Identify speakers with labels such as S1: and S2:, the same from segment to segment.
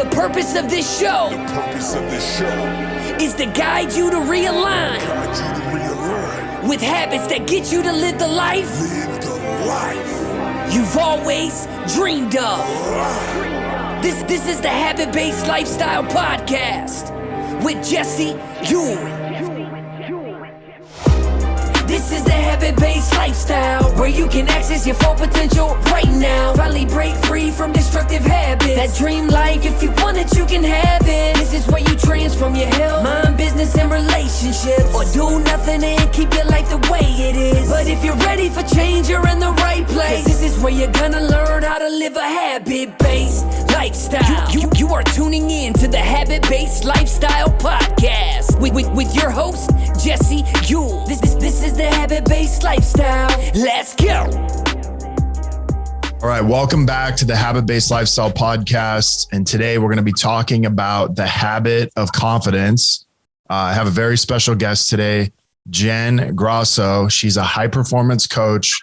S1: The purpose of this show is to guide you to realign with habits that get you to live the life you've always dreamed of. This is the Habit-Based Lifestyle Podcast with Jesse Ewing. This is the Habit-Based Lifestyle, where you can access your full potential right now. Finally break free from destructive habits. That dream life, if you want it, you can have it. This is where you transform your health, mind, business, and relationships, or do nothing and keep your life the way it is. But if you're ready for change, you're in the right place. This is where you're gonna learn how to live a habit-based lifestyle. You are tuning in to the Habit-Based Lifestyle Podcast with your host, Jesse Ewing. This is the Habit-Based Lifestyle. Let's go.
S2: All right, welcome back to the Habit-Based Lifestyle Podcast. And today we're going to be talking about the habit of confidence. I have a very special guest today, Jen Grosso. She's a high-performance coach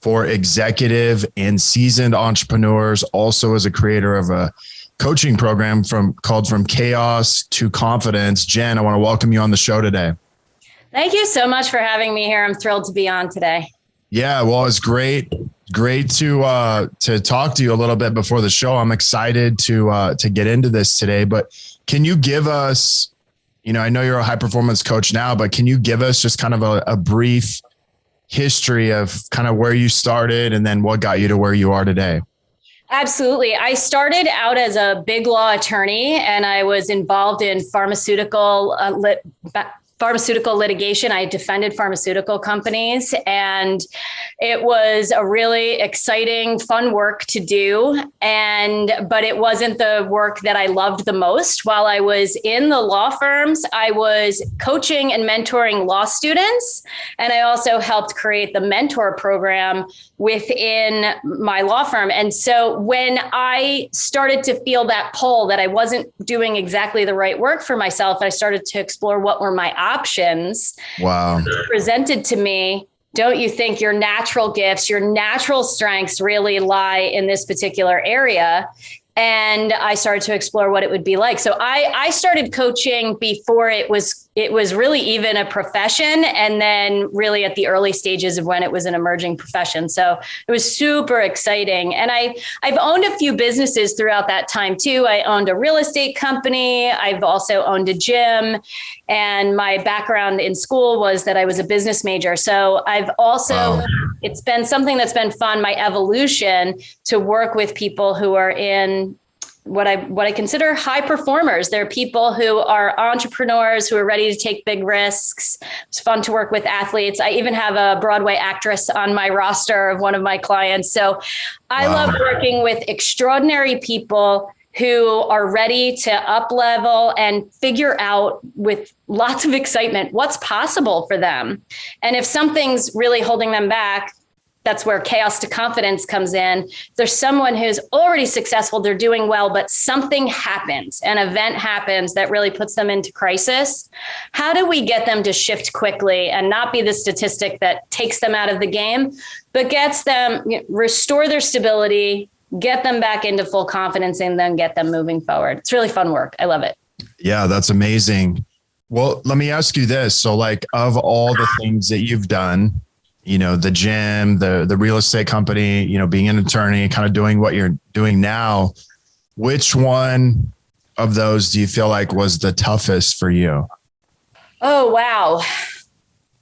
S2: for executive and seasoned entrepreneurs, also as a creator of a coaching program called From Chaos to Confidence. Jen, I want to welcome you on the show today.
S3: Thank you so much for having me here. I'm thrilled to be on today.
S2: Yeah, well, it's great to talk to you a little bit before the show. I'm excited to get into this today, but can you give us, I know you're a high performance coach now, but can you give us just kind of a brief history of kind of where you started and then what got you to where you are today?
S3: Absolutely. I started out as a big law attorney, and I was involved in pharmaceutical litigation. I defended pharmaceutical companies, and it was a really exciting, fun work to do. But it wasn't the work that I loved the most. While I was in the law firms, I was coaching and mentoring law students. And I also helped create the mentor program within my law firm. And so when I started to feel that pull that I wasn't doing exactly the right work for myself, I started to explore what were my options.
S2: Wow.
S3: Presented to me. Don't you think your natural gifts, your natural strengths really lie in this particular area? And I started to explore what it would be like. So I started coaching before it was really even a profession, and then really at the early stages of when it was an emerging profession. So it was super exciting. And I've owned a few businesses throughout that time too. I owned a real estate company. I've also owned a gym. And my background in school was that I was a business major. So I've also, It's been something that's been fun, my evolution, to work with people who are in what I consider high performers. They're people who are entrepreneurs who are ready to take big risks. It's fun to work with athletes. I even have a Broadway actress on my roster of one of my clients. So I love working with extraordinary people who are ready to up level and figure out with lots of excitement what's possible for them. And if something's really holding them back, that's where chaos to confidence comes in. If there's someone who's already successful, they're doing well, but something happens, an event happens that really puts them into crisis. How do we get them to shift quickly and not be the statistic that takes them out of the game, but gets them, restore their stability, get them back into full confidence, and then get them moving forward? It's really fun work. I love it. Yeah,
S2: that's amazing. Well, let me ask you this. So of all the things that you've done, the gym, the real estate company, being an attorney, kind of doing what you're doing now, which one of those do you feel like was the toughest for you?
S3: Oh, wow.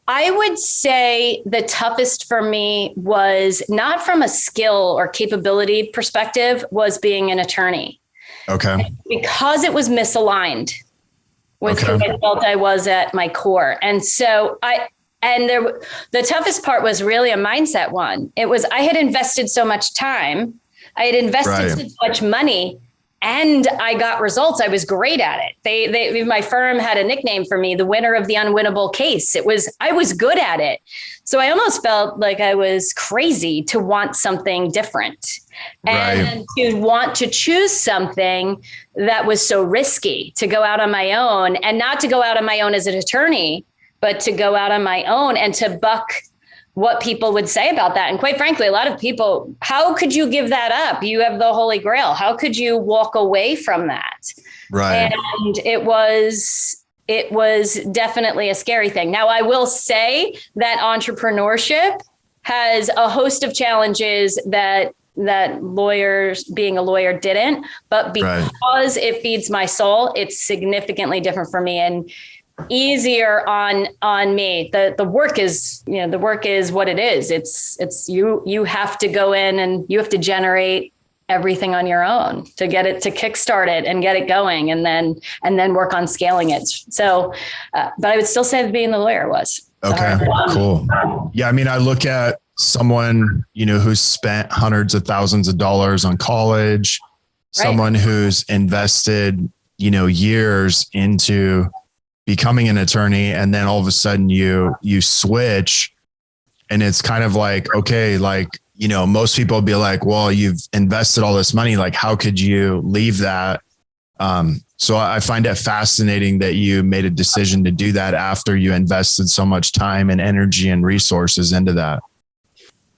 S3: I would say the toughest for me was not from a skill or capability perspective, was being an attorney.
S2: Okay. Because
S3: it was misaligned with who I felt I was at my core. And so the toughest part was really a mindset one. It was, I had invested so much time, I had invested so much money, and I got results. I was great at it. My firm had a nickname for me, the winner of the unwinnable case. I was good at it. So I almost felt like I was crazy to want something different and to want to choose something that was so risky, to go out on my own, and not to go out on my own as an attorney, but to go out on my own and to buck what people would say about that. And quite frankly, a lot of people, how could you give that up? You have the Holy Grail. How could you walk away from that?
S2: Right.
S3: And it was definitely a scary thing. Now, I will say that entrepreneurship has a host of challenges that lawyers, being a lawyer, didn't, but because it feeds my soul, it's significantly different for me and easier on me. The work is what it is. It's you have to go in and you have to generate everything on your own to get it, to kickstart it and get it going, and then work on scaling it. So, but I would still say that being the lawyer was.
S2: Okay, cool. Yeah. I mean, I look at someone, who's spent hundreds of thousands of dollars on college, someone who's invested, years into becoming an attorney. And then all of a sudden you switch, and it's kind of like, okay, like, most people will be like, well, you've invested all this money. Like, how could you leave that? So I find it fascinating that you made a decision to do that after you invested so much time and energy and resources into that.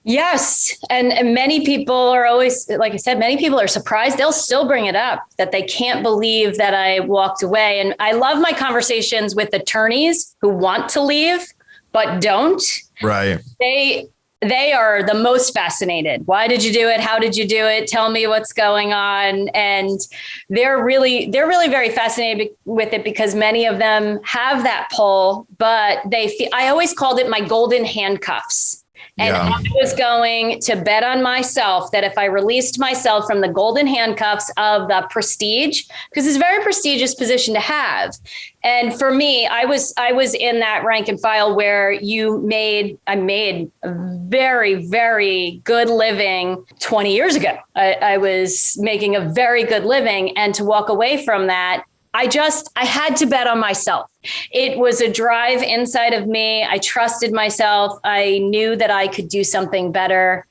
S3: Yes. And many people are always, like I said, many people are surprised. They'll still bring it up that they can't believe that I walked away. And I love my conversations with attorneys who want to leave, but don't. Right. They are the most fascinated. Why did you do it? How did you do it? Tell me what's going on. And they're really very fascinated with it because many of them have that pull, but I always called it my golden handcuffs. And I was going to bet on myself that if I released myself from the golden handcuffs of the prestige, because it's a very prestigious position to have. And for me, I was in that rank and file where I made a very, very good living 20 years ago. I was making a very good living. And to walk away from that, I had to bet on myself. It was a drive inside of me. I trusted myself. I knew that I could do something better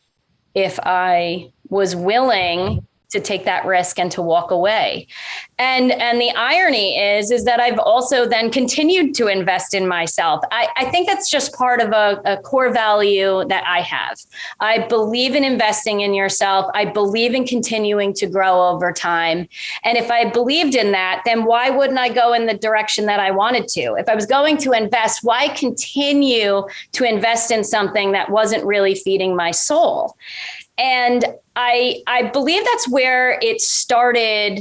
S3: if I was willing to take that risk and to walk away. And the irony is that I've also then continued to invest in myself. I think that's just part of a core value that I have. I believe in investing in yourself. I believe in continuing to grow over time. And if I believed in that, then why wouldn't I go in the direction that I wanted to? If I was going to invest, why continue to invest in something that wasn't really feeding my soul? And I believe that's where it started,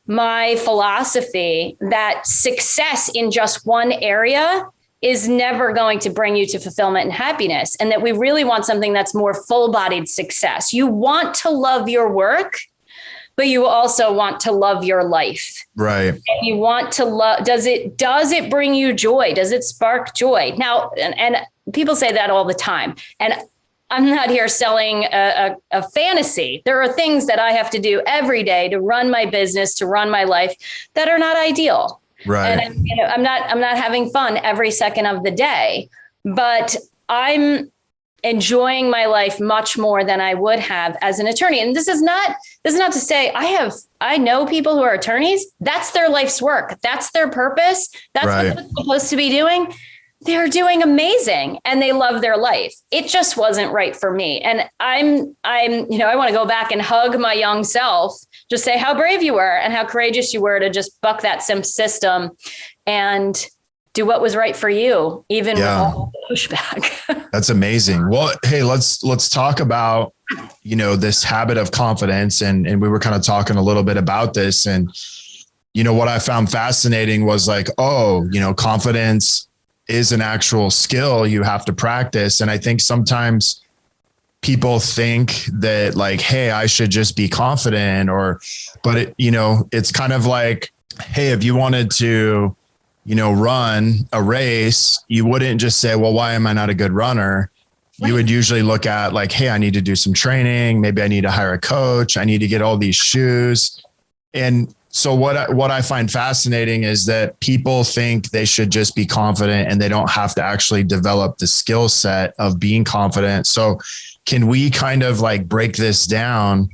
S3: my philosophy that success in just one area is never going to bring you to fulfillment and happiness. And that we really want something that's more full-bodied success. You want to love your work, but you also want to love your life. Right. And you want to love, does it bring you joy? Does it spark joy? Now, and people say that all the time. And I'm not here selling a fantasy. There are things that I have to do every day to run my business, to run my life that are not ideal. Right. And I'm not having fun every second of the day, but I'm enjoying my life much more than I would have as an attorney. And this is not to say I know people who are attorneys. That's their life's work. That's their purpose. That's what they're supposed to be doing. They're doing amazing and they love their life. It just wasn't right for me. And I want to go back and hug my young self, just say how brave you were and how courageous you were to just buck that system and do what was right for you, even with all the pushback. That's amazing. Well, hey, let's talk about, this habit of confidence. And we were kind of talking a little bit about this. And, what I found fascinating was like, confidence is an actual skill you have to practice. And I think sometimes people think that like, hey, I should just be confident but it's kind of like, hey, if you wanted to, run a race, you wouldn't just say, well, why am I not a good runner? You would usually look at like, hey, I need to do some training. Maybe I need to hire a coach. I need to get all these shoes. And so what I find fascinating is that people think they should just be confident and they don't have to actually develop the skill set of being confident. So can we kind of like break this down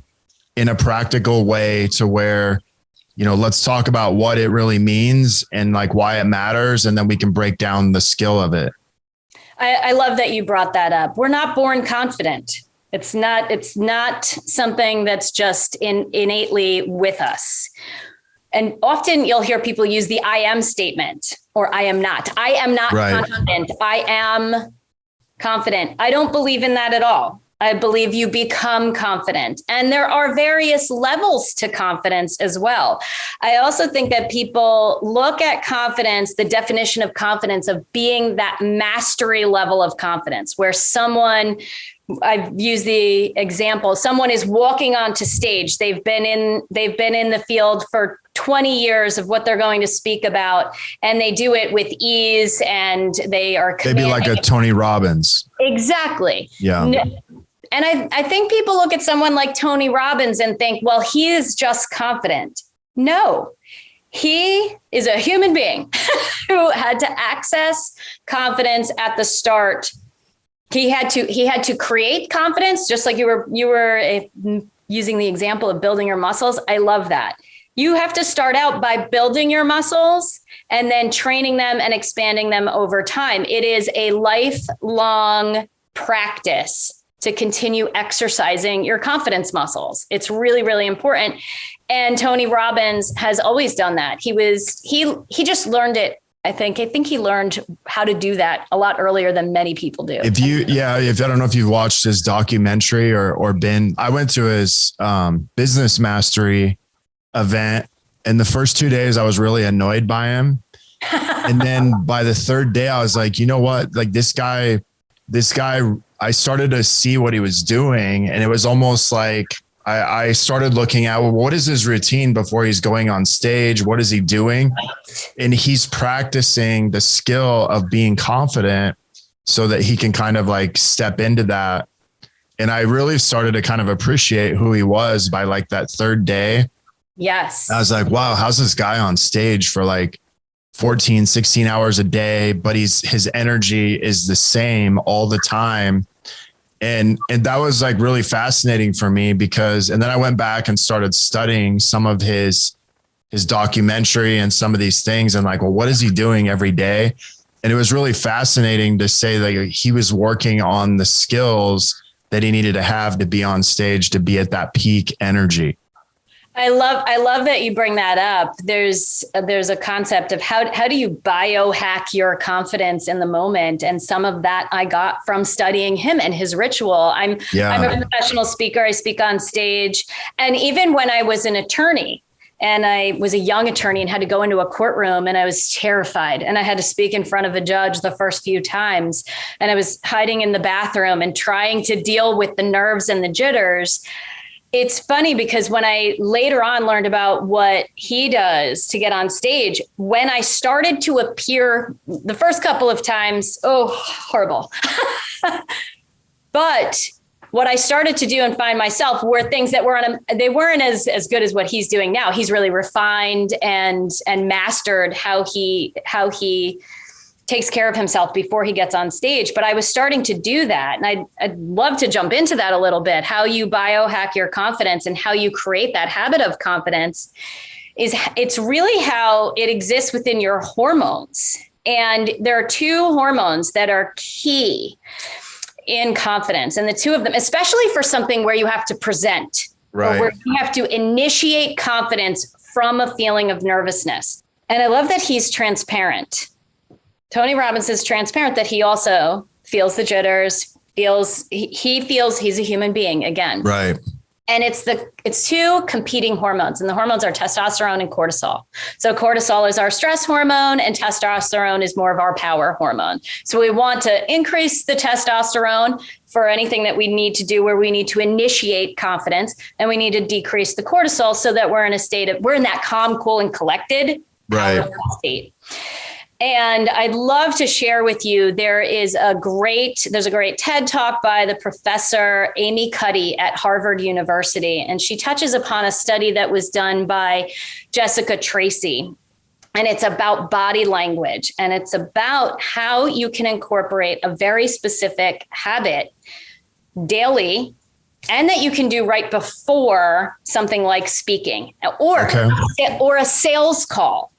S3: in a practical way to where, let's talk about what it really means and like why it matters. And then we can break down the skill of it. I love that you brought that up. We're not born confident. It's not something that's just innately with us. And often you'll hear people use the I am statement or I am not. I am not confident. I am confident. I don't believe in that at all. I believe you become confident. And there are various levels to confidence as well. I also think that people look at confidence, the definition of confidence, of being that mastery level of confidence, where I've used the example, someone is walking onto stage. They've been in the field for 20 years of what they're going to speak about, and they do it with ease, and they are
S2: maybe like a Tony Robbins.
S3: Exactly.
S2: Yeah.
S3: And I think people look at someone like Tony Robbins and think, well, he is just confident. No, he is a human being who had to access confidence at the start. He had to create confidence, just like you were using the example of building your muscles. I love that. You have to start out by building your muscles and then training them and expanding them over time. It is a lifelong practice to continue exercising your confidence muscles. It's really, really important. And Tony Robbins has always done that. He just learned it. I think he learned how to do that a lot earlier than many people do.
S2: If I don't know if you've watched his documentary or I went to his business mastery event, and the first 2 days I was really annoyed by him. And then by the third day, I was like, you know what? Like this guy, I started to see what he was doing. And it was almost like I started looking at, well, what is his routine before he's going on stage? What is he doing? And he's practicing the skill of being confident so that he can kind of like step into that. And I really started to kind of appreciate who he was by like that third day.
S3: Yes.
S2: I was like, wow, how's this guy on stage for like 14, 16 hours a day, but his energy is the same all the time. And that was like really fascinating for me and then I went back and started studying some of his documentary and some of these things and like, well, what is he doing every day? And it was really fascinating to say that he was working on the skills that he needed to have to be on stage, to be at that peak energy.
S3: I love that you bring that up. There's a concept of how do you biohack your confidence in the moment? And some of that I got from studying him and his ritual. I'm a professional speaker. I speak on stage. And even when I was an attorney and I was a young attorney and had to go into a courtroom and I was terrified and I had to speak in front of a judge the first few times, and I was hiding in the bathroom and trying to deal with the nerves and the jitters. It's funny because when I later on learned about what he does to get on stage, when I started to appear the first couple of times, horrible. But what I started to do and find myself were things that they weren't as good as what he's doing now. He's really refined and mastered how he takes care of himself before he gets on stage. But I was starting to do that. And I'd love to jump into that a little bit, how you biohack your confidence and how you create that habit of confidence. It's really how it exists within your hormones. And there are two hormones that are key in confidence. And the two of them, especially for something where you have to present, right, or where you have to initiate confidence from a feeling of nervousness. And I love that he's transparent. Tony Robbins is transparent that he also feels the jitters, he feels he's a human being again.
S2: Right.
S3: And it's two competing hormones, and the hormones are testosterone and cortisol. So cortisol is our stress hormone and testosterone is more of our power hormone. So we want to increase the testosterone for anything that we need to do where we need to initiate confidence, and we need to decrease the cortisol so that we're in that calm, cool, and collected state. And I'd love to share with you, there's a great TED talk by the professor Amy Cuddy at Harvard University. And she touches upon a study that was done by Jessica Tracy. And it's about body language. And it's about how you can incorporate a very specific habit daily, and that you can do right before something like speaking or a sales call.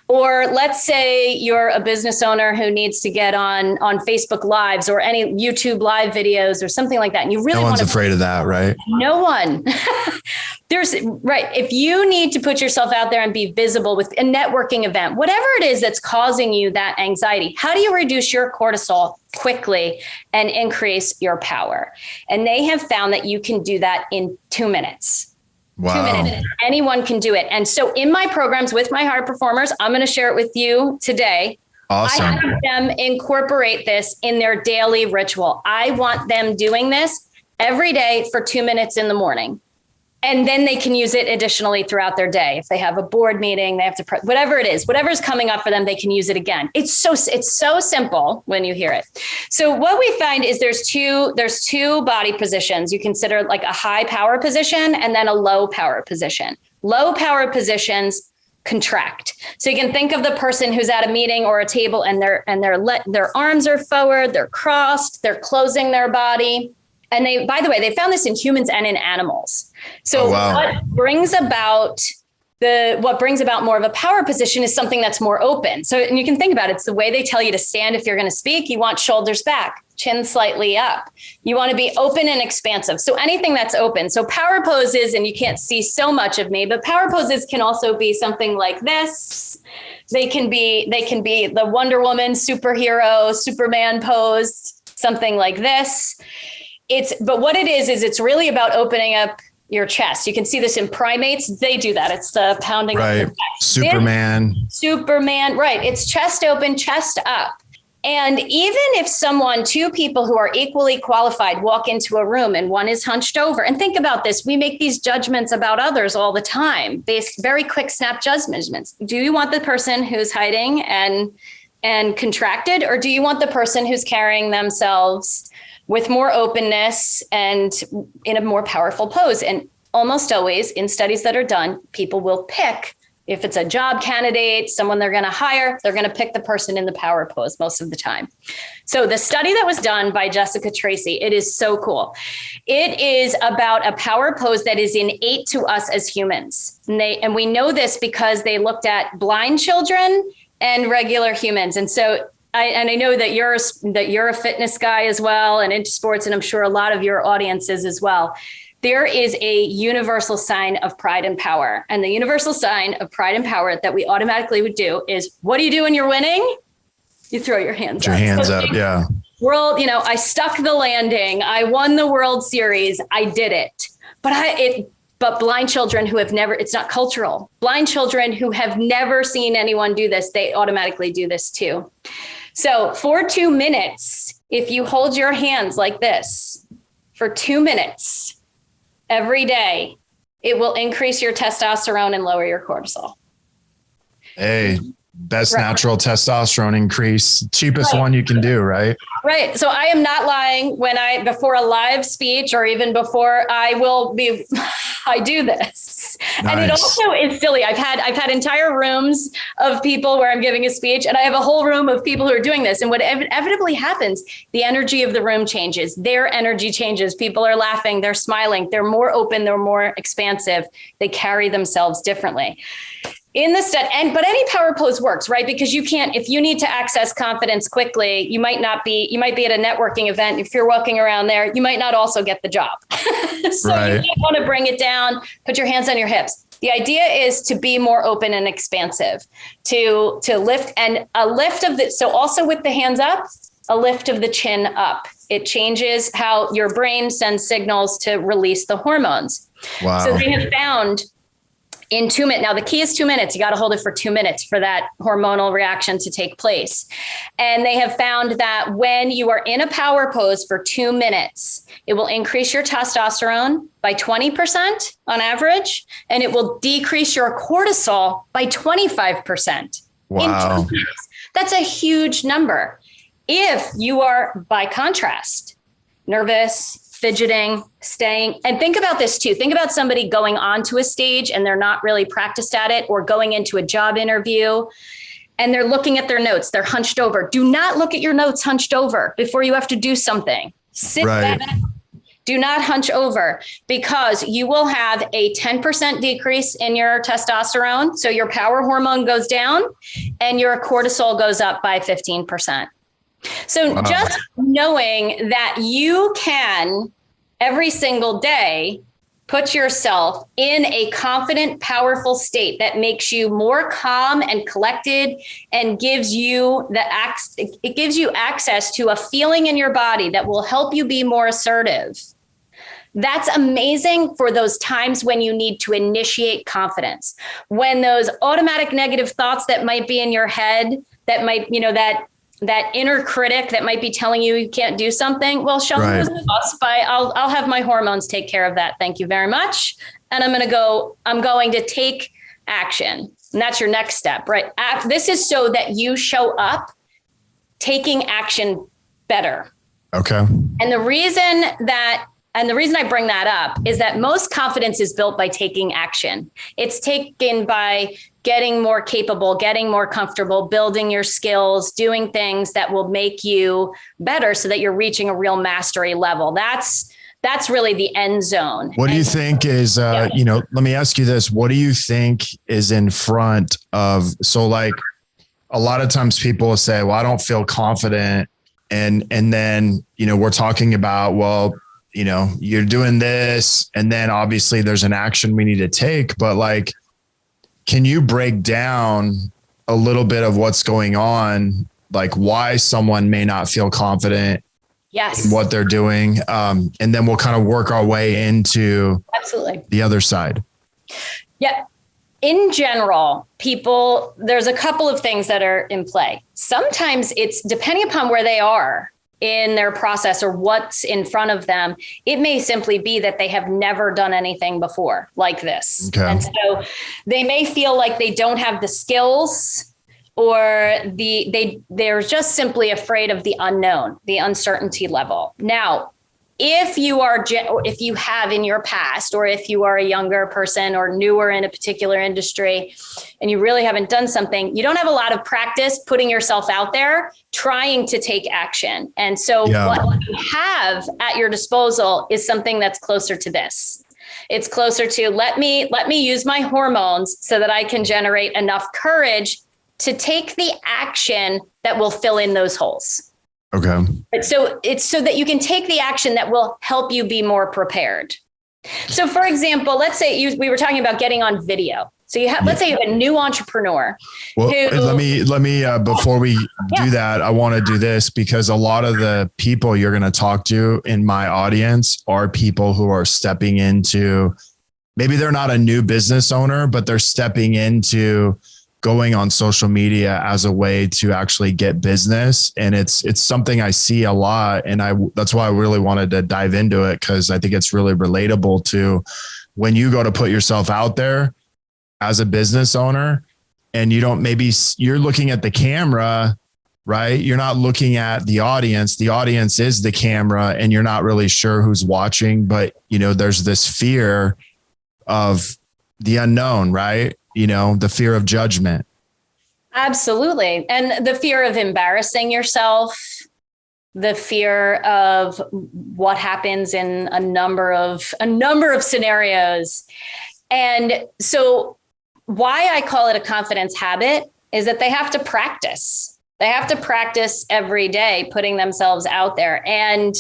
S3: Or let's say you're a business owner who needs to get on Facebook Lives or any YouTube live videos or something like that. And you really
S2: no one's afraid of that, right?
S3: No one. If you need to put yourself out there and be visible with a networking event, whatever it is that's causing you that anxiety, how do you reduce your cortisol quickly and increase your power? And they have found that you can do that in 2 minutes.
S2: Wow.
S3: 2 minutes. Anyone can do it. And so in my programs with my high performers, I'm going to share it with you today.
S2: Awesome.
S3: I have them incorporate this in their daily ritual. I want them doing this every day for 2 minutes in the morning. And then they can use it additionally throughout their day. If they have a board meeting, they have to, whatever it is, whatever's coming up for them, they can use it again. It's so simple when you hear it. So what we find is there's two body positions. You consider like a high power position and then a low power position. Low power positions contract. So you can think of the person who's at a meeting or a table and their arms are forward, they're crossed, they're closing their body. And by the way, they found this in humans and in animals. So what brings about more of a power position is something that's more open. So, and you can think about it, it's the way they tell you to stand. If you're going to speak, you want shoulders back, chin slightly up. You want to be open and expansive. So anything that's open. So power poses, and you can't see so much of me, but power poses can also be something like this. They can be the Wonder Woman, superhero, Superman pose, something like this. But what it is it's really about opening up your chest. You can see this in primates. They do that. It's the pounding of the chest. Superman, right. It's chest open, chest up. And even if two people who are equally qualified walk into a room and one is hunched over, and think about this, we make these judgments about others all the time, based very quick snap judgments. Do you want the person who's hiding and contracted, or do you want the person who's carrying themselves with more openness and in a more powerful pose? And almost always in studies that are done, people will pick, if it's a job candidate, someone they're going to hire, they're going to pick the person in the power pose most of the time. So the study that was done by Jessica Tracy, it is so cool. It is about a power pose that is innate to us as humans. And we know this because they looked at blind children and regular humans. And so I know that you're a fitness guy as well and into sports, and I'm sure a lot of your audience is as well. There is a universal sign of pride and power. And the universal sign of pride and power that we automatically would do is, what do you do when you're winning? You throw your hands up.
S2: Your hands up, yeah.
S3: World, I stuck the landing. I won the World Series. I did it. But blind children who have never, it's not cultural. Blind children who have never seen anyone do this, they automatically do this too. So for 2 minutes, if you hold your hands like this for 2 minutes every day, it will increase your testosterone and lower your cortisol.
S2: Hey, best natural testosterone increase, cheapest one you can do, right?
S3: Right. So I am not lying before a live speech or even before I do this. Nice. And it also is silly. I've had entire rooms of people where I'm giving a speech, and I have a whole room of people who are doing this. And what inevitably happens, the energy of the room changes. Their energy changes. People are laughing. They're smiling. They're more open. They're more expansive. They carry themselves differently. In the study, but any power pose works, right? Because you can't, if you need to access confidence quickly, you might be at a networking event. If you're walking around there, you might not also get the job. So right. You want to bring it down, put your hands on your hips. The idea is to be more open and expansive, to lift, and a lift of the, so also with the hands up, a lift of the chin up. It changes how your brain sends signals to release the hormones.
S2: Wow.
S3: So they have found in 2 minutes. Now the key is 2 minutes. You got to hold it for 2 minutes for that hormonal reaction to take place. And they have found that when you are in a power pose for 2 minutes, it will increase your testosterone by 20% on average, and it will decrease your cortisol by 25%.
S2: Wow.
S3: That's a huge number. If you are, by contrast, nervous, fidgeting, staying, and think about this too. Think about somebody going onto a stage and they're not really practiced at it, or going into a job interview and they're looking at their notes. They're hunched over. Do not look at your notes hunched over before you have to do something. Sit back, Do not hunch over, because you will have a 10% decrease in your testosterone. So your power hormone goes down and your cortisol goes up by 15%. So just knowing that you can every single day put yourself in a confident, powerful state that makes you more calm and collected and gives you access to a feeling in your body that will help you be more assertive. That's amazing for those times when you need to initiate confidence, when those automatic negative thoughts that might be in your head, that might, that inner critic that might be telling you can't do something. Well, show me the boss by I'll have my hormones take care of that. Thank you very much. And I'm going to take action. And that's your next step, right? This is so that you show up taking action better.
S2: Okay.
S3: And the reason I bring that up is that most confidence is built by taking action. It's taken by getting more capable, getting more comfortable, building your skills, doing things that will make you better so that you're reaching a real mastery level. That's really the end zone.
S2: What do you think is, let me ask you this. What do you think is in front of, so like a lot of times people will say, well, I don't feel confident. And then, we're talking about, well, you're doing this, and then obviously there's an action we need to take, but like, can you break down a little bit of what's going on, like why someone may not feel confident in what they're doing? And then we'll kind of work our way into the other side.
S3: Yeah. In general, there's a couple of things that are in play. Sometimes it's depending upon where they are in their process or what's in front of them. It may simply be that they have never done anything before like this. Okay. And so they may feel like they don't have the skills, or they're just simply afraid of the unknown, the uncertainty level. Now, if you have in your past, or if you are a younger person or newer in a particular industry and you really haven't done something, you don't have a lot of practice putting yourself out there, trying to take action. And so what you have at your disposal is something that's closer to this. It's closer to let me use my hormones so that I can generate enough courage to take the action that will fill in those holes.
S2: Okay.
S3: So it's so that you can take the action that will help you be more prepared. So for example, let's say we were talking about getting on video. So let's say you have a new entrepreneur.
S2: Well, let me, before we do that, I want to do this because a lot of the people you're going to talk to in my audience are people who are stepping into, maybe they're not a new business owner, but they're stepping into going on social media as a way to actually get business. And it's something I see a lot. And that's why I really wanted to dive into it, because I think it's really relatable to when you go to put yourself out there as a business owner, and you're looking at the camera, right? You're not looking at the audience. The audience is the camera, and you're not really sure who's watching, but there's this fear of the unknown, right? The fear of judgment. Absolutely.
S3: And the fear of embarrassing yourself, the fear of what happens in a number of scenarios. And so why I call it a confidence habit is that they have to practice. They have to practice every day, putting themselves out there and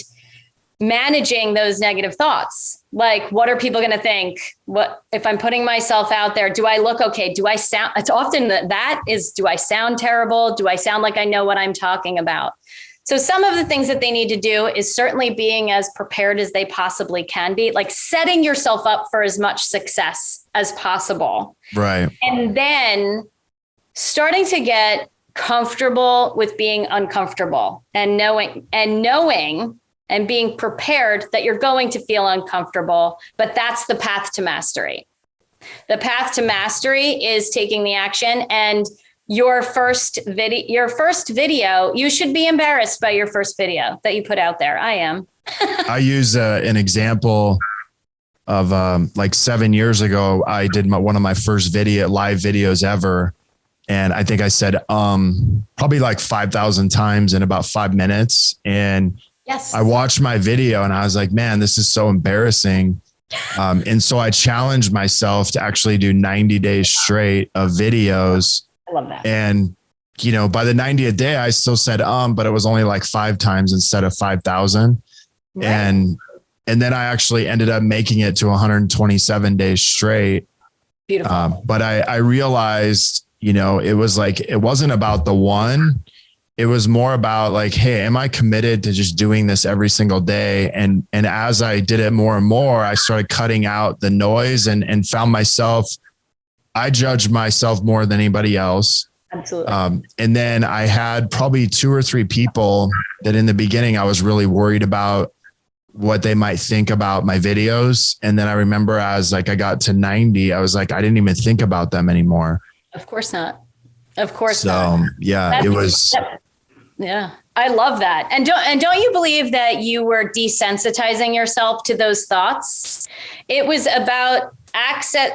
S3: managing those negative thoughts. Like, what are people going to think? What if I'm putting myself out there? Do I look okay? Do I sound? It's often do I sound terrible? Do I sound like I know what I'm talking about? So some of the things that they need to do is certainly being as prepared as they possibly can be, like setting yourself up for as much success as possible.
S2: Right.
S3: And then starting to get comfortable with being uncomfortable and knowing and being prepared that you're going to feel uncomfortable, but that's the path to mastery. The path to mastery is taking the action. And your first video, you should be embarrassed by your first video that you put out there. I am.
S2: I use an example of like 7 years ago. I did one of my first live videos ever. And I think I said probably like 5,000 times in about 5 minutes. And
S3: Yes.
S2: I watched my video and I was like, man, this is so embarrassing. And so I challenged myself to actually do 90 days straight of videos.
S3: I love that.
S2: And, you know, by the 90th day, I still said, but it was only like 5 times instead of 5,000. Right. And then I actually ended up making it to 127 days straight.
S3: Beautiful.
S2: But I realized, you know, it was like, it wasn't about the one. It was more about like, hey, am I committed to just doing this every single day? And as I did it more and more, I started cutting out the noise and found myself, I judged myself more than anybody else.
S3: Absolutely.
S2: And then I had probably 2 or 3 people that in the beginning, I was really worried about what they might think about my videos. And then I remember as like I got to 90, I was like, I didn't even think about them anymore.
S3: Of course not. Of course
S2: not.
S3: So
S2: yeah, it was.
S3: Yeah, I love that. And don't you believe that you were desensitizing yourself to those thoughts? It was about access.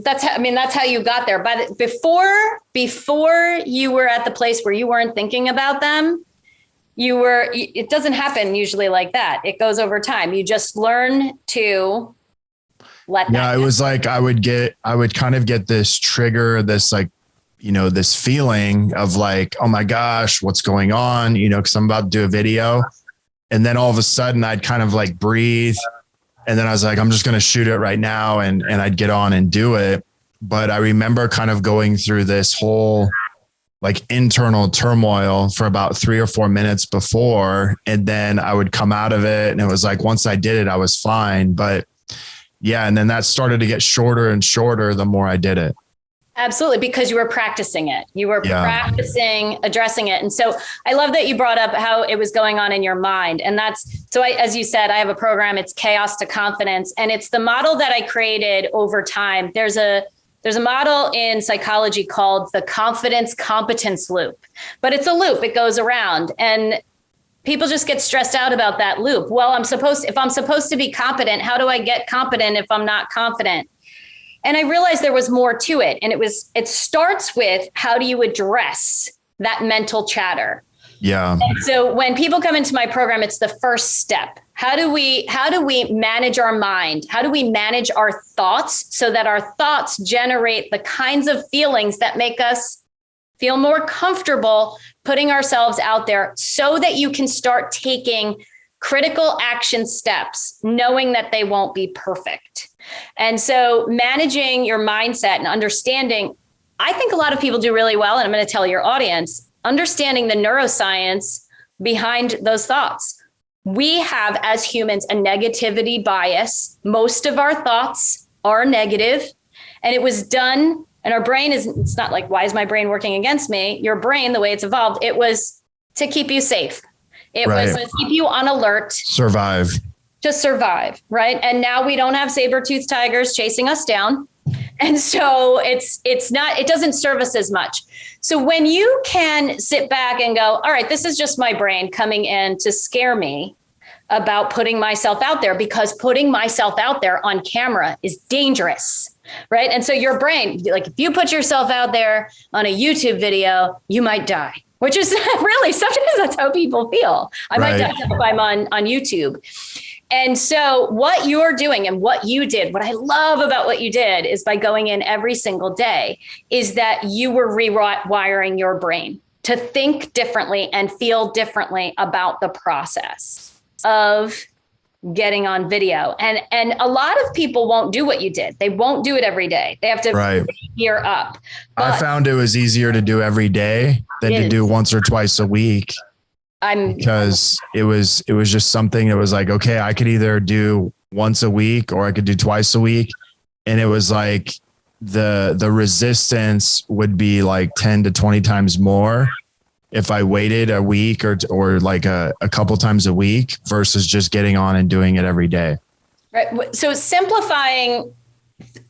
S3: That's how you got there. But before you were at the place where you weren't thinking about them, it doesn't happen usually like that. It goes over time. You just learn to let that happen.
S2: It was like I would kind of get this trigger, this like, you know, this feeling of like, oh my gosh, what's going on? You know, because I'm about to do a video. And then all of a sudden I'd kind of like breathe. And then I was like, I'm just going to shoot it right now. And I'd get on and do it. But I remember kind of going through this whole like internal turmoil for about 3 or 4 minutes before. And then I would come out of it. And it was like, once I did it, I was fine. But yeah. And then that started to get shorter and shorter the more I did it.
S3: Absolutely. Because you were practicing it. You were practicing addressing it. And so I love that you brought up how it was going on in your mind. And as you said, I have a program, it's Chaos to Confidence. And it's the model that I created over time. There's a model in psychology called the confidence competence loop, but it's a loop. It goes around and people just get stressed out about that loop. Well, if I'm supposed to be competent, how do I get competent if I'm not confident? And I realized there was more to it. And it starts with, how do you address that mental chatter?
S2: Yeah.
S3: And so when people come into my program, it's the first step. How do we manage our mind? How do we manage our thoughts so that our thoughts generate the kinds of feelings that make us feel more comfortable putting ourselves out there, so that you can start taking critical action steps, knowing that they won't be perfect. And so managing your mindset and understanding, I think a lot of people do really well. And I'm going to tell your audience, understanding the neuroscience behind those thoughts. We have, as humans, a negativity bias. Most of our thoughts are negative, and it was done. And our brain it's not like, why is my brain working against me? Your brain, the way it's evolved, it was to keep you safe. It was to keep you on alert. To survive, right? And now we don't have saber-toothed tigers chasing us down. And so it doesn't serve us as much. So when you can sit back and go, all right, this is just my brain coming in to scare me about putting myself out there, because putting myself out there on camera is dangerous, right? And so your brain, like if you put yourself out there on a YouTube video, you might die, which is really, sometimes that's how people feel. I might die if I'm on YouTube. And so what you're doing and what you did, what I love about what you did is, by going in every single day, is that you were rewiring your brain to think differently and feel differently about the process of getting on video. And a lot of people won't do what you did. They won't do it every day. They have to gear up.
S2: But I found it was easier to do every day than to do once or twice a week. Because it was just something that was like, okay, I could either do once a week or I could do twice a week. And it was like the resistance would be like 10 to 20 times more if I waited a week or like a couple times a week versus just getting on and doing it every day.
S3: Right. So simplifying,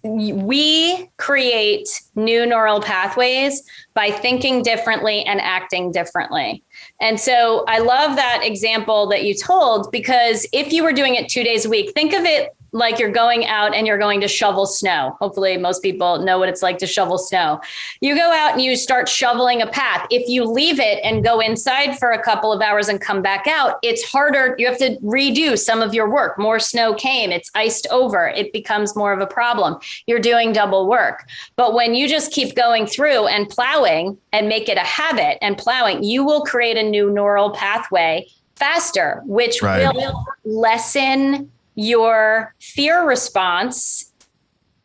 S3: we create new neural pathways by thinking differently and acting differently. And so I love that example that you told, because if you were doing it 2 days a week, think of it like you're going out and you're going to shovel snow. Hopefully most people know what it's like to shovel snow. You go out and you start shoveling a path. If you leave it and go inside for a couple of hours and come back out, it's harder. You have to redo some of your work. More snow came, it's iced over. It becomes more of a problem. You're doing double work. But when you just keep going through and plowing and make it a habit and plowing, you will create a new neural pathway faster, which will lessen your fear response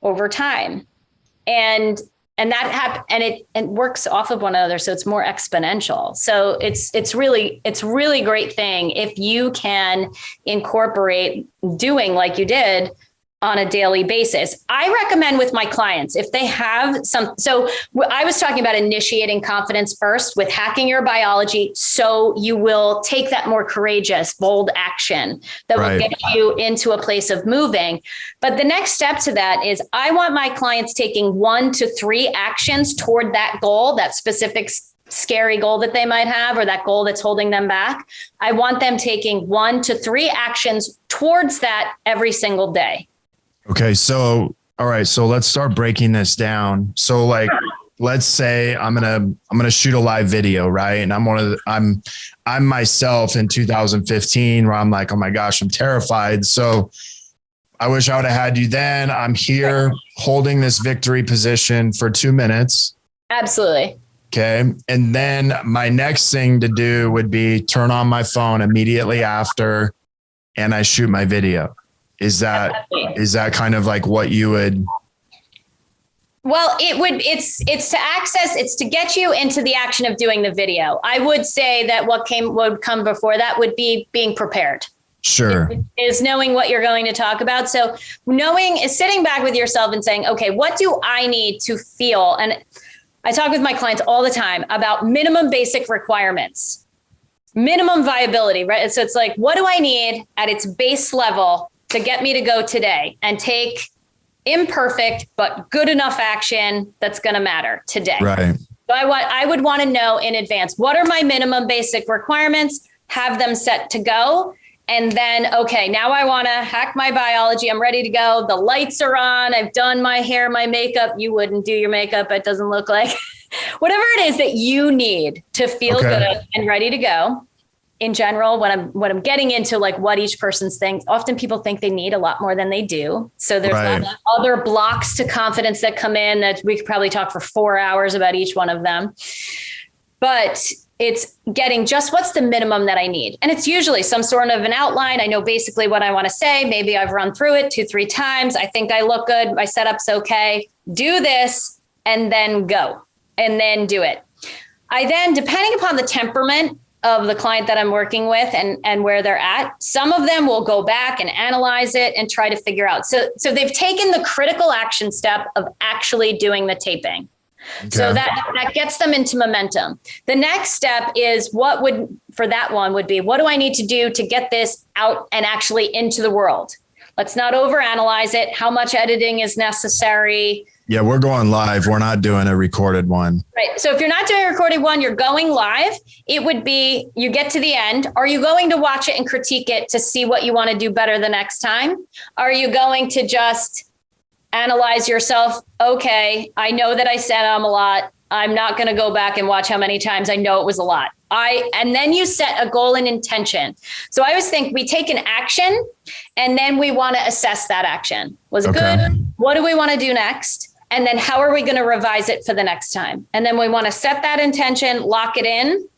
S3: over time. And it works off of one another. So it's more exponential. So it's really great thing if you can incorporate doing like you did on a daily basis. I recommend with my clients, if they have so I was talking about initiating confidence first with hacking your biology. So you will take that more courageous, bold action that will get you into a place of moving. But the next step to that is I want my clients taking 1 to 3 actions toward that goal, that specific scary goal that they might have, or that goal that's holding them back. I want them taking 1 to 3 actions towards that every single day.
S2: Okay. So, all right. So let's start breaking this down. So like, let's say I'm going to shoot a live video, right? And I'm myself in 2015 where I'm like, oh my gosh, I'm terrified. So I wish I would have had you then. I'm here holding this victory position for 2 minutes.
S3: Absolutely.
S2: Okay. And then my next thing to do would be turn on my phone immediately after, and I shoot my video. Is that kind of like what you would?
S3: Well, it's to access, it's to get you into the action of doing the video. I would say that what would come before that would be being prepared.
S2: Sure.
S3: Is knowing what you're going to talk about. So knowing is sitting back with yourself and saying, okay, what do I need to feel? And I talk with my clients all the time about minimum basic requirements, minimum viability, right? So it's like, what do I need at its base level to get me to go today and take imperfect but good enough action that's going to matter today.
S2: Right.
S3: So I would want to know in advance, what are my minimum basic requirements, have them set to go. And then, okay, now I want to hack my biology. I'm ready to go. The lights are on. I've done my hair, my makeup. You wouldn't do your makeup. It doesn't look like whatever it is that you need to feel good and ready to go. In general, when I'm getting into like what each person's thinks, often people think they need a lot more than they do. So there's other blocks to confidence that come in that we could probably talk for 4 hours about each one of them. But it's getting just what's the minimum that I need. And it's usually some sort of an outline. I know basically what I want to say. Maybe I've run through it 2-3 times. I think I look good. My setup's okay. Do this and then go and then do it. I then, depending upon the temperament of the client that I'm working with and where they're at, some of them will go back and analyze it and try to figure out. So they've taken the critical action step of actually doing the taping. Okay. So that gets them into momentum. The next step is what do I need to do to get this out and actually into the world? Let's not overanalyze it. How much editing is necessary?
S2: Yeah, we're going live. We're not doing a recorded one.
S3: Right. So if you're not doing a recorded one, you're going live. It would be, you get to the end. Are you going to watch it and critique it to see what you want to do better the next time? Are you going to just analyze yourself? Okay, I know that I said a lot. I'm not going to go back and watch how many times I know it was a lot. And then you set a goal and intention. So I always think we take an action and then we want to assess that action. Was it good? What do we want to do next? And then how are we going to revise it for the next time? And then we want to set that intention, lock it in,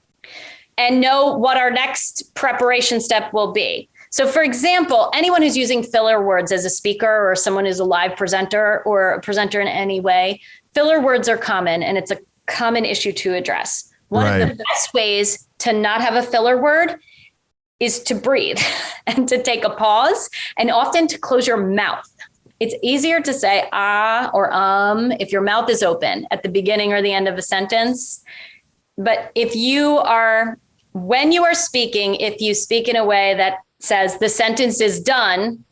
S3: and know what our next preparation step will be. So for example, anyone who's using filler words as a speaker or someone who's a live presenter or a presenter in any way, filler words are common and it's a common issue to address. One of the best ways to not have a filler word is to breathe and to take a pause and often to close your mouth. It's easier to say or if your mouth is open at the beginning or the end of a sentence. But when you are speaking, if you speak in a way that says the sentence is done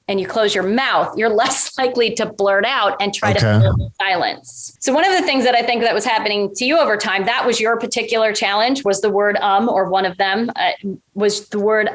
S3: and you close your mouth, you're less likely to blurt out and try to fill silence. So one of the things that I think that was happening to you over time, that was your particular challenge, was the word or one of them was the word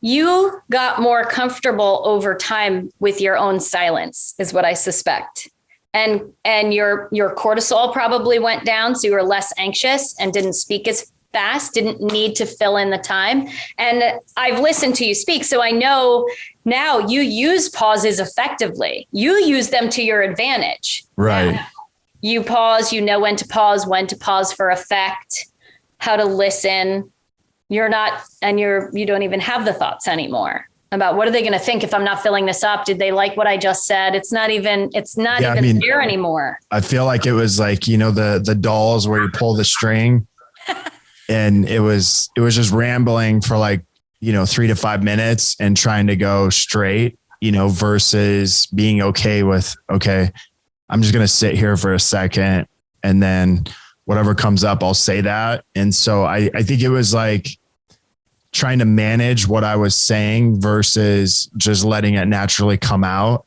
S3: you got more comfortable over time with your own silence, is what I suspect. And your cortisol probably went down, so you were less anxious and didn't speak as fast, didn't need to fill in the time. And I've listened to you speak, so I know now you use pauses effectively. You use them to your advantage.
S2: Right.
S3: Now, you pause, you know when to pause for effect, how to listen. You don't even have the thoughts anymore about what are they going to think if I'm not filling this up? Did they like what I just said? It's not even there anymore.
S2: I feel like it was like, the dolls where you pull the string and it was just rambling for like, 3 to 5 minutes and trying to go straight, versus being okay with, okay, I'm just going to sit here for a second and then whatever comes up, I'll say that. And so I think it was like trying to manage what I was saying versus just letting it naturally come out.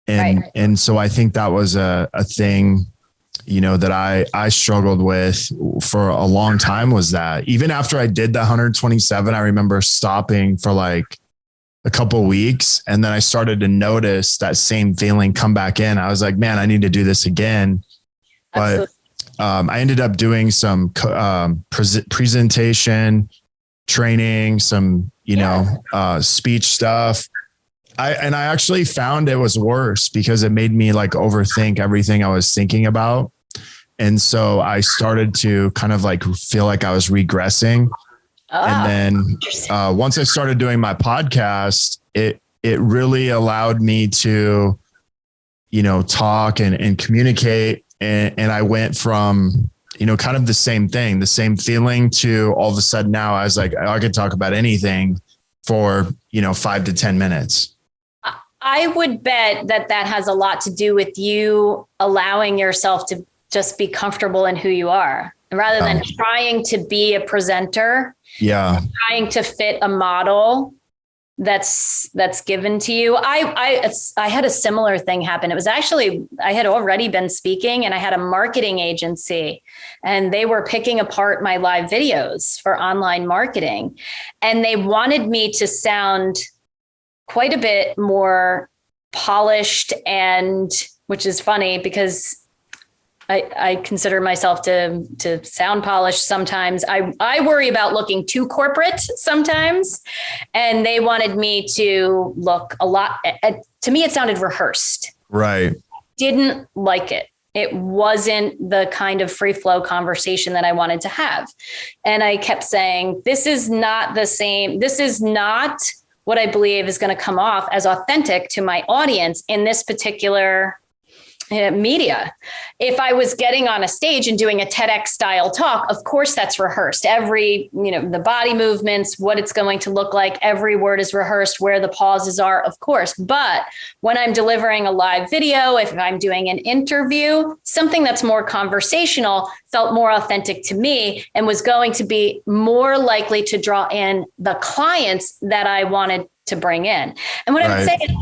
S2: And so I think that was a thing, that I struggled with for a long time, was that even after I did the 127, I remember stopping for like a couple of weeks. And then I started to notice that same feeling come back in. I was like, man, I need to do this again. But I ended up doing some presentation training, some, speech stuff. I actually found it was worse because it made me like overthink everything I was thinking about. And so I started to kind of like feel like I was regressing. And then once I started doing my podcast, it really allowed me to, talk and communicate. And I went from, kind of the same thing, the same feeling, to all of a sudden now I was like, I could talk about anything for, 5 to 10 minutes.
S3: I would bet that has a lot to do with you allowing yourself to just be comfortable in who you are rather than trying to be a presenter.
S2: Yeah.
S3: Trying to fit a model that's given to you. I had a similar thing happen. It was actually, I had already been speaking and I had a marketing agency and they were picking apart my live videos for online marketing. And they wanted me to sound quite a bit more polished, and which is funny because I consider myself to sound polished sometimes. I worry about looking too corporate sometimes. And they wanted me to look a lot, to me, it sounded rehearsed.
S2: Right. Didn't
S3: like it. It wasn't the kind of free flow conversation that I wanted to have. And I kept saying, this is not the same. This is not what I believe is going to come off as authentic to my audience in this particular media. If I was getting on a stage and doing a TEDx style talk, of course that's rehearsed. Every, the body movements, what it's going to look like, every word is rehearsed, where the pauses are, of course. But when I'm delivering a live video, if I'm doing an interview, something that's more conversational felt more authentic to me and was going to be more likely to draw in the clients that I wanted to bring in. And what I would say is,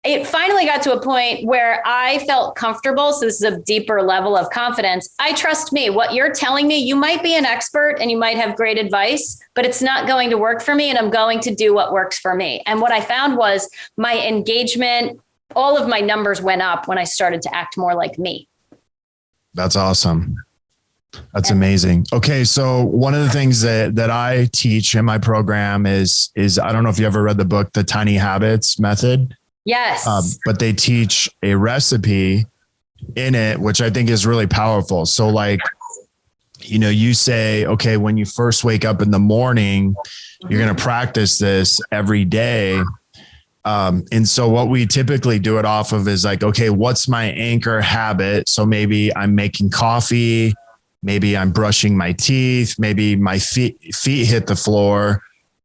S3: it finally got to a point where I felt comfortable. So this is a deeper level of confidence. I trust me. What you're telling me, you might be an expert and you might have great advice, but it's not going to work for me. And I'm going to do what works for me. And what I found was my engagement, all of my numbers went up when I started to act more like me.
S2: That's awesome. That's amazing. Okay. So one of the things that I teach in my program is I don't know if you ever read the book, The Tiny Habits Method.
S3: Yes.
S2: But they teach a recipe in it, which I think is really powerful. So like, you say, okay, when you first wake up in the morning, you're going to practice this every day. And so what we typically do it off of is like, okay, what's my anchor habit? So maybe I'm making coffee, maybe I'm brushing my teeth, maybe my feet hit the floor.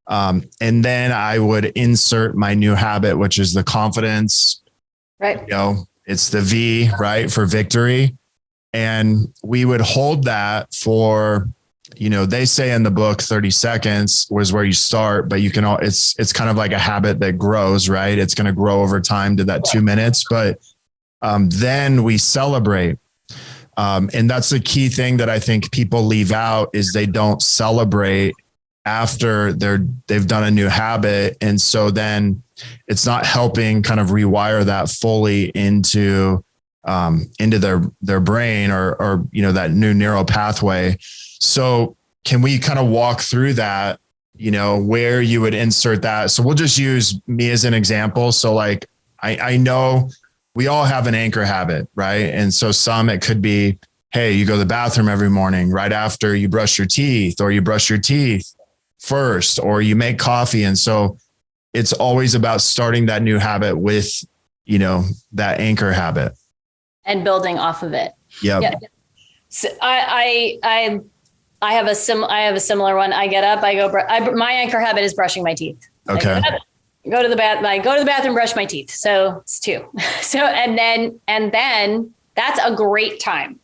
S2: And then I would insert my new habit, which is the confidence,
S3: right?
S2: It's the V, right? For victory. And we would hold that for, they say in the book, 30 seconds was where you start, but it's kind of like a habit that grows, right? It's going to grow over time to that 2 minutes, but, then we celebrate. And that's the key thing that I think people leave out is they don't celebrate after they've done a new habit. And so then it's not helping kind of rewire that fully into their brain or, you know, that new neural pathway. So can we kind of walk through that, you know, where you would insert that? So we'll just use me as an example. So like, I know we all have an anchor habit, right? And so it could be, hey, you go to the bathroom every morning right after you brush your teeth, or you brush your teeth first, or you make coffee. And so it's always about starting that new habit with, you know, that anchor habit
S3: and building off of it.
S2: Yep.
S3: Yeah. So I have a similar one. I get up, my anchor habit is brushing my teeth.
S2: Okay.
S3: I go to the bathroom, brush my teeth. So it's 2. So, and then that's a great time.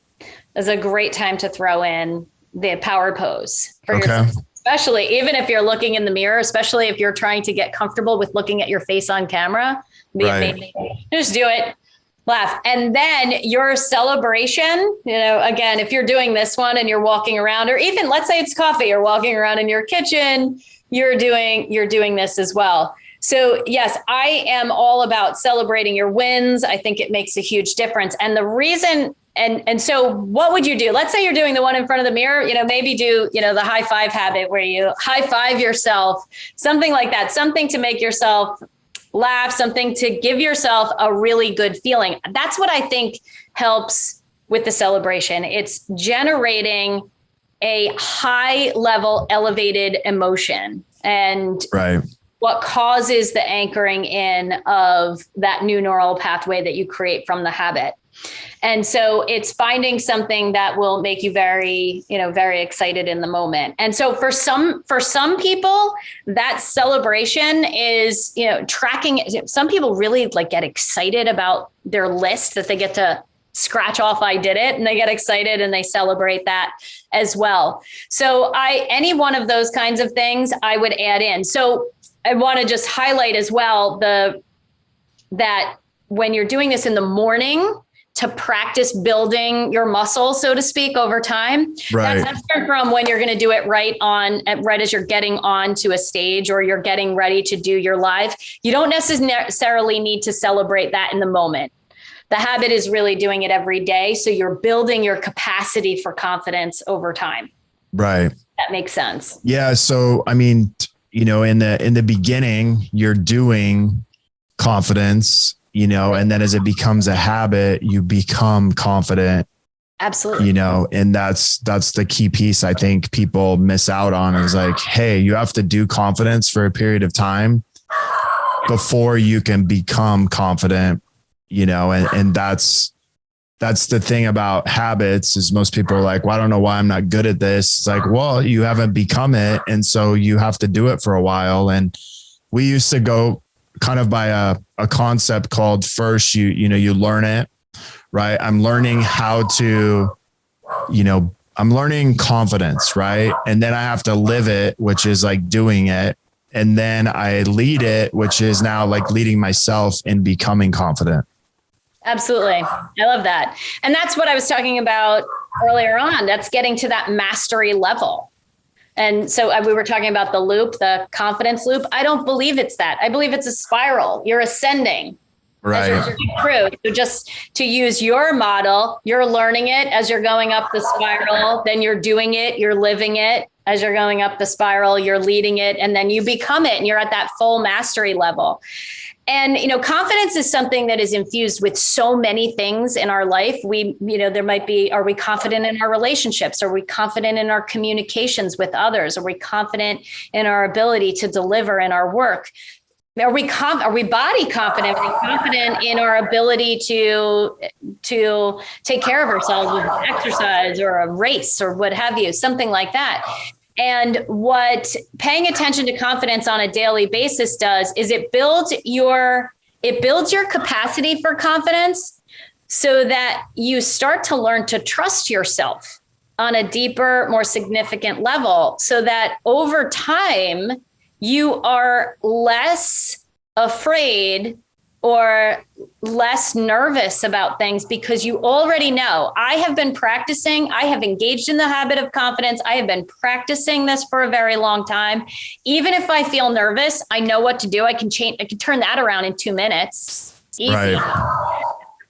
S3: It's a great time to throw in the power pose for yourself. Especially even if you're looking in the mirror, especially if you're trying to get comfortable with looking at your face on camera, just do it, laugh. And then your celebration, you know, again, if you're doing this one and you're walking around, or even let's say it's coffee, you're walking around in your kitchen, you're doing this as well. So yes, I am all about celebrating your wins. I think it makes a huge difference. And the reason, and so what would you do? Let's say you're doing the one in front of the mirror, you know, maybe do, you know, the high five habit where you high five yourself, something like that, something to make yourself laugh, something to give yourself a really good feeling. That's what I think helps with the celebration. It's generating a high level elevated emotion, and what causes the anchoring in of that new neural pathway that you create from the habit. And so it's finding something that will make you very, you know, very excited in the moment. And so for some people, that celebration is, you know, tracking. Some people really like get excited about their list that they get to scratch off. I did it, and they get excited and they celebrate that as well. So any one of those kinds of things I would add in. So I want to just highlight as well that when you're doing this in the morning, to practice building your muscle, so to speak, over time. Right. That's different from when you're going to do it right as you're getting onto a stage or you're getting ready to do your live. You don't necessarily need to celebrate that in the moment. The habit is really doing it every day. So you're building your capacity for confidence over time.
S2: Right.
S3: That makes sense.
S2: Yeah. So, I mean, you know, in the beginning, you're doing confidence, you know, and then as it becomes a habit, you become confident.
S3: Absolutely.
S2: You know, and that's the key piece I think people miss out on, is like, hey, you have to do confidence for a period of time before you can become confident, you know, and that's the thing about habits, is most people are like, well, I don't know why I'm not good at this. It's like, well, you haven't become it. And so you have to do it for a while. And we used to go kind of by a concept called first, you learn it, right? I'm learning how to, you know, I'm learning confidence, right? And then I have to live it, which is like doing it. And then I lead it, which is now like leading myself in becoming confident.
S3: Absolutely. I love that. And that's what I was talking about earlier on. That's getting to that mastery level. And so we were talking about the loop, the confidence loop. I don't believe it's that. I believe it's a spiral. You're ascending. Right. Through. So just to use your model, you're learning it as you're going up the spiral, then you're doing it, you're living it. As you're going up the spiral, you're leading it, and then you become it, and you're at that full mastery level. And, you know, confidence is something that is infused with so many things in our life. There might be, are we confident in our relationships? Are we confident in our communications with others? Are we confident in our ability to deliver in our work? Are we body confident? Are we confident in our ability to take care of ourselves with exercise or a race or what have you, something like that? And what paying attention to confidence on a daily basis does is it builds your capacity for confidence so that you start to learn to trust yourself on a deeper, more significant level, so that over time you are less afraid or less nervous about things because you already know. I have been practicing. I have engaged in the habit of confidence. I have been practicing this for a very long time. Even if I feel nervous, I know what to do. I can turn that around in 2 minutes. Easy. Right.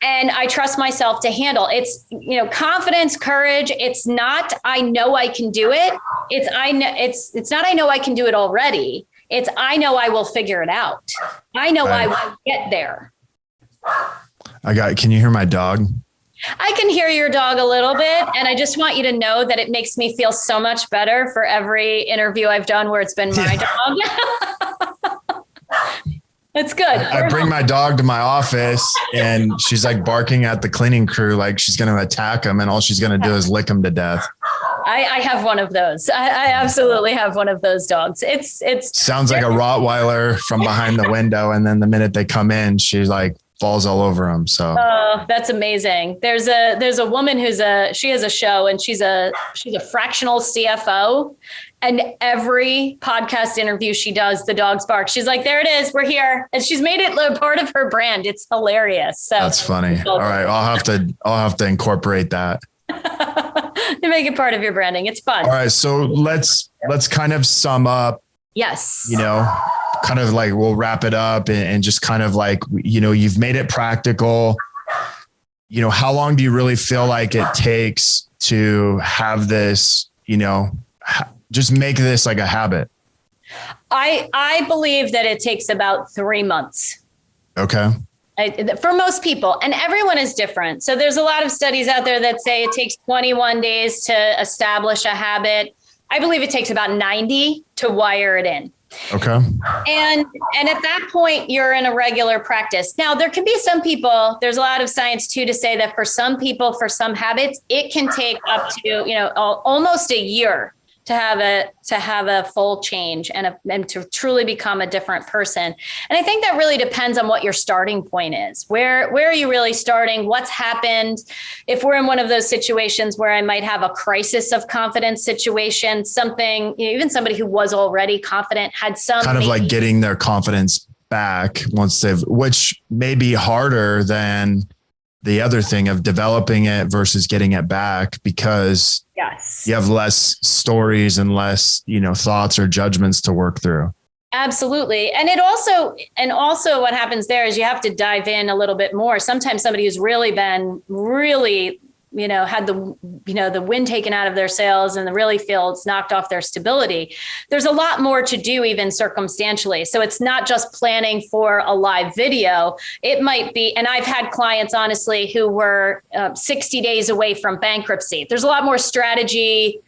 S3: And I trust myself to handle. It's, confidence, courage. It's not, I know I can do it. It's not, I know I can do it already. It's, I know I will figure it out. I know I will get there.
S2: Can you hear my dog?
S3: I can hear your dog a little bit. And I just want you to know that it makes me feel so much better for every interview I've done where it's been my dog. It's good.
S2: I bring my dog to my office and she's like barking at the cleaning crew like she's going to attack him, and all she's going to do is lick him to death.
S3: I have one of those. I absolutely have one of those dogs. It's
S2: sounds like a Rottweiler from behind the window. And then the minute they come in, she's like falls all over them. So
S3: that's amazing. There's a woman she has a show, and she's a fractional CFO. And every podcast interview she does, the dogs bark. She's like, there it is. We're here. And she's made it a part of her brand. It's hilarious. So
S2: that's funny. All right. I'll have to incorporate that.
S3: To make it part of your branding. It's fun.
S2: All right. So let's kind of sum up.
S3: Yes.
S2: Kind of like we'll wrap it up and just kind of like, you've made it practical. How long do you really feel like it takes to have this, just make this like a habit?
S3: I believe that it takes about 3 months.
S2: Okay.
S3: For most people, and everyone is different. So there's a lot of studies out there that say it takes 21 days to establish a habit. I believe it takes about 90 to wire it in.
S2: Okay.
S3: And at that point, you're in a regular practice. Now, there can be some people, there's a lot of science too, to say that for some people, for some habits, it can take up to, almost a year to have a full change and to truly become a different person. And I think that really depends on what your starting point is. Where are you really starting? What's happened? If we're in one of those situations where I might have a crisis of confidence situation, something, even somebody who was already confident had some
S2: kind of like getting their confidence back which may be harder than the other thing of developing it versus getting it back, because you have less stories and less, thoughts or judgments to work through.
S3: Absolutely. And also what happens there is you have to dive in a little bit more. Sometimes somebody who's really had the wind taken out of their sails and really feels knocked off their stability. There's a lot more to do even circumstantially. So it's not just planning for a live video. It might be, and I've had clients honestly who were 60 days away from bankruptcy. There's a lot more strategy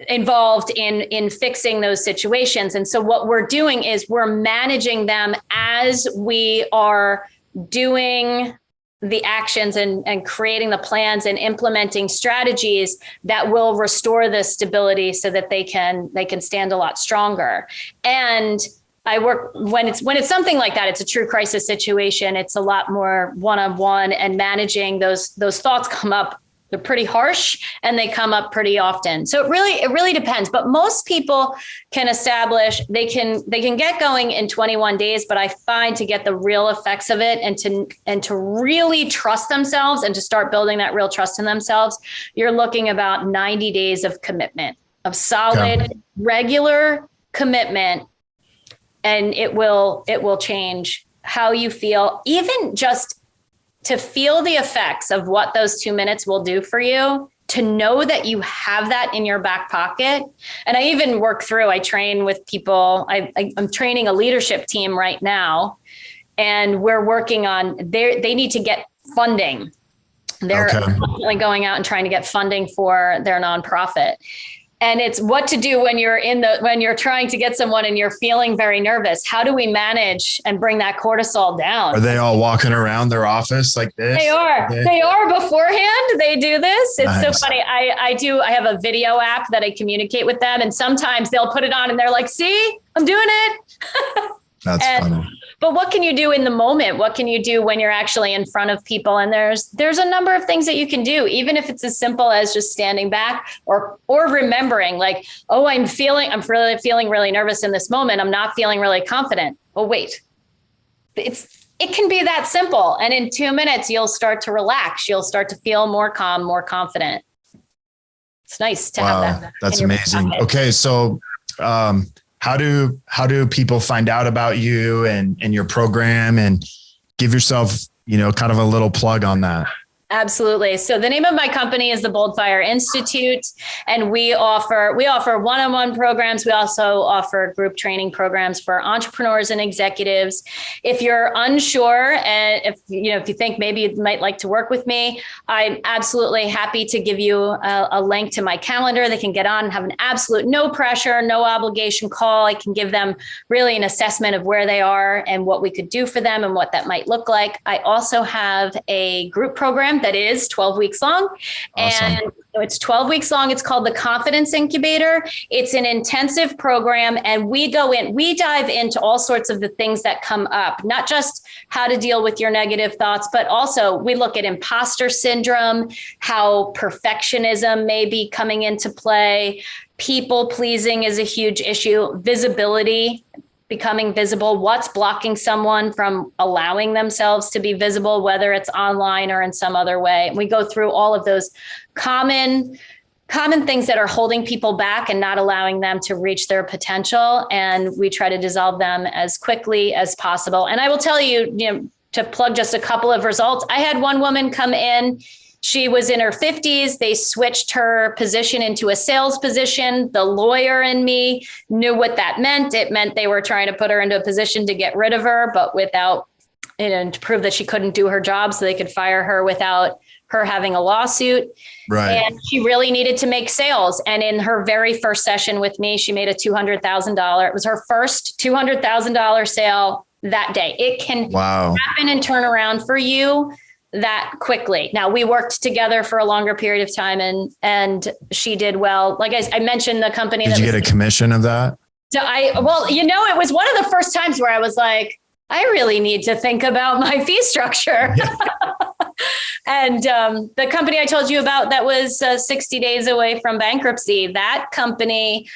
S3: involved in fixing those situations. And so what we're doing is we're managing them as we are doing the actions and creating the plans and implementing strategies that will restore the stability so that they can stand a lot stronger. And I work when it's something like that, it's a true crisis situation. It's a lot more one-on-one, and managing those thoughts come up. They're pretty harsh and they come up pretty often. So it really depends. But most people can establish, they can get going in 21 days. But I find to get the real effects of it and to really trust themselves and to start building that real trust in themselves, you're looking about 90 days of commitment, of solid, regular commitment. And it will change how you feel, even just to feel the effects of what those 2 minutes will do for you, to know that you have that in your back pocket. And I even I train with people. I'm training a leadership team right now, and we're working on, they need to get funding. They're constantly going out and trying to get funding for their nonprofit. And it's what to do when you're trying to get someone and you're feeling very nervous. How do we manage and bring that cortisol down?
S2: Are they all walking around their office like this?
S3: They are. They are beforehand. They do this. It's so funny. I have a video app that I communicate with them, and sometimes they'll put it on and they're like, see, I'm doing it.
S2: That's funny.
S3: But what can you do in the moment? What can you do when you're actually in front of people? And there's a number of things that you can do, even if it's as simple as just standing back or remembering like, oh, I'm really feeling really nervous in this moment. I'm not feeling really confident. Oh, wait, it's it can be that simple. And in 2 minutes, you'll start to relax. You'll start to feel more calm, more confident. It's nice to have that.
S2: That's amazing. Okay. So, how do people find out about you and your program, and give yourself, kind of a little plug on that?
S3: Absolutely. So the name of my company is the Bold Fire Institute, and we offer one-on-one programs. We also offer group training programs for entrepreneurs and executives. If you're unsure, and if you think maybe you might like to work with me, I'm absolutely happy to give you a link to my calendar. They can get on and have an absolute no pressure, no obligation call. I can give them really an assessment of where they are and what we could do for them and what that might look like. I also have a group program that is 12 weeks long. Awesome. And it's 12 weeks long. It's called the Competence Incubator. It's an intensive program, and we dive into all sorts of the things that come up, not just how to deal with your negative thoughts, but also we look at imposter syndrome, how perfectionism may be coming into play. People pleasing is a huge issue. Visibility, becoming visible, what's blocking someone from allowing themselves to be visible, whether it's online or in some other way. And we go through all of those common things that are holding people back and not allowing them to reach their potential. And we try to dissolve them as quickly as possible. And I will tell you, to plug just a couple of results, I had one woman come in. She was in her 50s. They switched her position into a sales position. The lawyer in me knew what that meant. It meant they were trying to put her into a position to get rid of her, but without, to prove that she couldn't do her job so they could fire her without her having a lawsuit.
S2: Right.
S3: And she really needed to make sales. And in her very first session with me, she made a $200,000. It was her first $200,000 sale that day. It can happen and turn around for you that quickly. Now, we worked together for a longer period of time, and she did well. Like I mentioned, the company.
S2: Did you get a commission of that?
S3: So it was one of the first times where I was like, I really need to think about my fee structure. And the company I told you about that was 60 days away from bankruptcy, that company,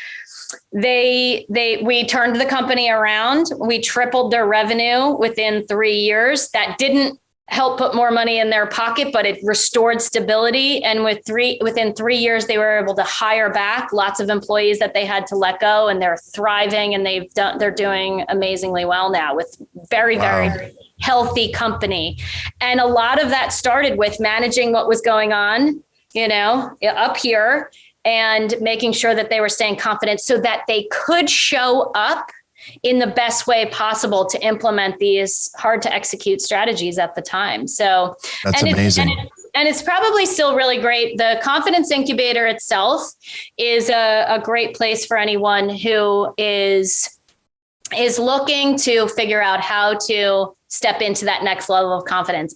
S3: we turned the company around. We tripled their revenue within 3 years. That didn't help put more money in their pocket, but it restored stability. And within 3 years, they were able to hire back lots of employees that they had to let go, and they're thriving, and they're doing amazingly well now with very, very healthy company. And a lot of that started with managing what was going on, up here, and making sure that they were staying confident so that they could show up in the best way possible to implement these hard to execute strategies at the time. So
S2: that's amazing.
S3: And it's probably still really great. The Confidence Incubator itself is a great place for anyone who is looking to figure out how to step into that next level of confidence.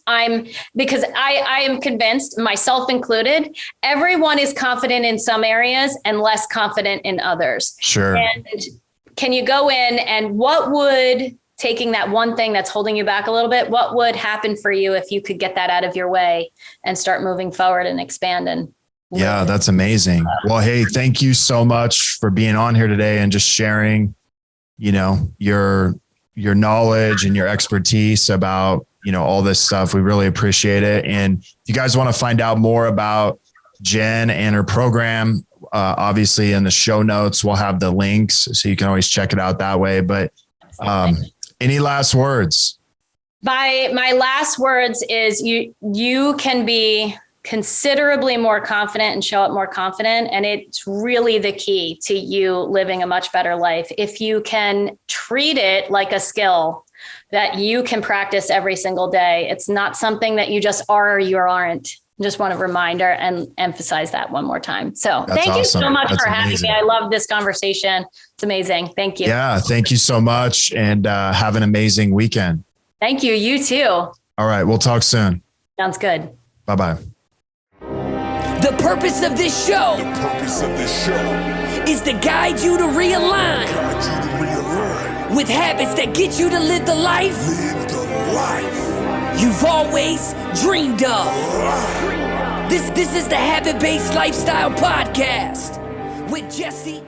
S3: Because I am convinced, myself included, everyone is confident in some areas and less confident in others.
S2: Sure.
S3: And can you go in, and what would, taking that one thing that's holding you back a little bit, what would happen for you if you could get that out of your way and start moving forward and expanding?
S2: Yeah, that's amazing. Well, hey, thank you so much for being on here today and just sharing, your knowledge and your expertise about, all this stuff. We really appreciate it. And if you guys want to find out more about Jen and her program, obviously in the show notes, we'll have the links, so you can always check it out that way. But any last words?
S3: My last words is you can be considerably more confident and show up more confident. And it's really the key to you living a much better life. If you can treat it like a skill that you can practice every single day, it's not something that you just are or you aren't. Just want to remind her and emphasize that one more time. So thank you so much for having me. I love this conversation. It's amazing. Thank you.
S2: Yeah. Thank you so much. And have an amazing weekend.
S3: Thank you. You too.
S2: All right. We'll talk soon.
S3: Sounds good.
S2: Bye-bye.
S1: The purpose of this show is to guide you to realign with habits that get you to live the life you've always dreamed of. This is the Habit-Based Lifestyle Podcast with Jesse.